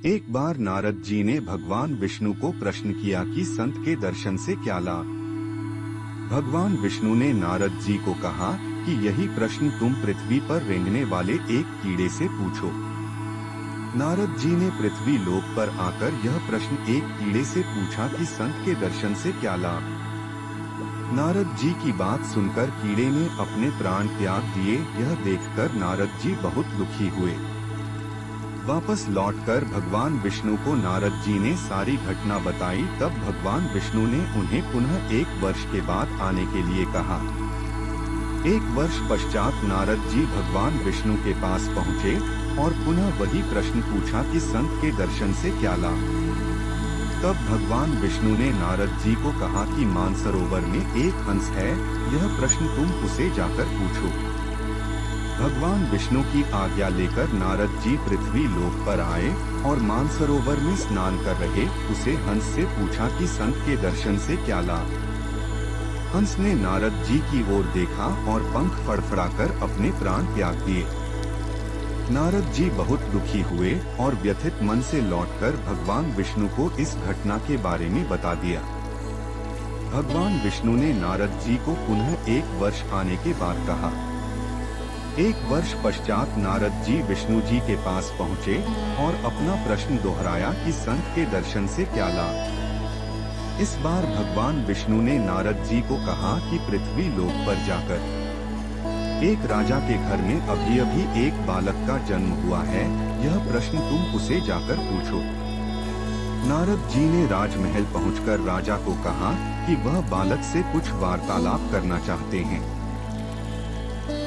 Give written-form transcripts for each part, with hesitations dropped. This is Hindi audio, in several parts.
एक बार नारद जी ने भगवान विष्णु को प्रश्न किया कि संत के दर्शन से क्या लाभ। भगवान विष्णु ने नारद जी को कहा कि यही प्रश्न तुम पृथ्वी पर रेंगने वाले एक कीड़े से पूछो। नारद जी ने पृथ्वी लोक पर आकर यह प्रश्न एक कीड़े से पूछा कि संत के दर्शन से क्या लाभ। नारद जी की बात सुनकर कीड़े ने अपने प्राण त्याग दिए। यह देखकर नारद जी बहुत दुखी हुए। वापस लौटकर भगवान विष्णु को नारद जी ने सारी घटना बताई। तब भगवान विष्णु ने उन्हें पुनः 1 वर्ष के बाद आने के लिए कहा। 1 वर्ष पश्चात नारद जी भगवान विष्णु के पास पहुँचे और पुनः वही प्रश्न पूछा कि संत के दर्शन से क्या लाभ। तब भगवान विष्णु ने नारद जी को कहा कि मानसरोवर में एक हंस है, यह प्रश्न तुम उसे जाकर पूछो। भगवान विष्णु की आज्ञा लेकर नारद जी पृथ्वी लोक पर आए और मानसरोवर में स्नान कर रहे उसे हंस से पूछा कि संत के दर्शन से क्या लाभ। हंस ने नारद जी की ओर देखा और पंख फड़फड़ाकर अपने प्राण त्याग दिए। नारद जी बहुत दुखी हुए और व्यथित मन से लौटकर भगवान विष्णु को इस घटना के बारे में बता दिया। भगवान विष्णु ने नारद जी को पुनः 1 वर्ष आने के बाद कहा। 1 वर्ष पश्चात नारद जी विष्णु जी के पास पहुँचे और अपना प्रश्न दोहराया कि संत के दर्शन से क्या लाभ। इस बार भगवान विष्णु ने नारद जी को कहा कि पृथ्वी लोक पर जाकर एक राजा के घर में अभी एक बालक का जन्म हुआ है, यह प्रश्न तुम उसे जाकर पूछो। नारद जी ने राजमहल पहुंचकर राजा को कहा कि वह बालक से कुछ वार्तालाप करना चाहते हैं।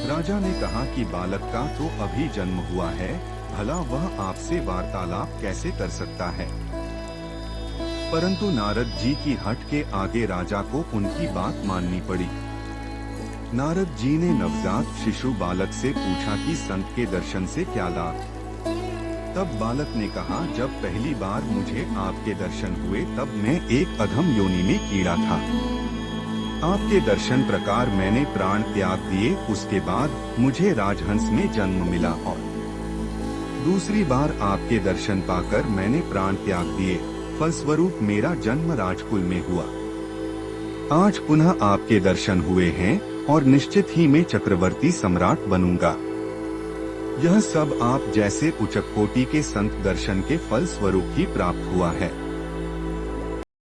राजा ने कहा कि बालक का तो अभी जन्म हुआ है, भला वह आपसे वार्तालाप कैसे कर सकता है। परंतु नारद जी की हट के आगे राजा को उनकी बात माननी पड़ी। नारद जी ने नवजात शिशु बालक से पूछा कि संत के दर्शन से क्या लाभ। तब बालक ने कहा, जब पहली बार मुझे आपके दर्शन हुए तब मैं एक अधम योनि में कीड़ा था। आपके दर्शन प्रकार मैंने प्राण त्याग दिए। उसके बाद मुझे राजहंस में जन्म मिला और दूसरी बार आपके दर्शन पाकर मैंने प्राण त्याग दिए। फलस्वरूप मेरा जन्म राजकुल में हुआ। आज पुनः आपके दर्शन हुए हैं और निश्चित ही मैं चक्रवर्ती सम्राट बनूंगा। यह सब आप जैसे उच्च कोटि के संत दर्शन के फल स्वरूप ही प्राप्त हुआ है।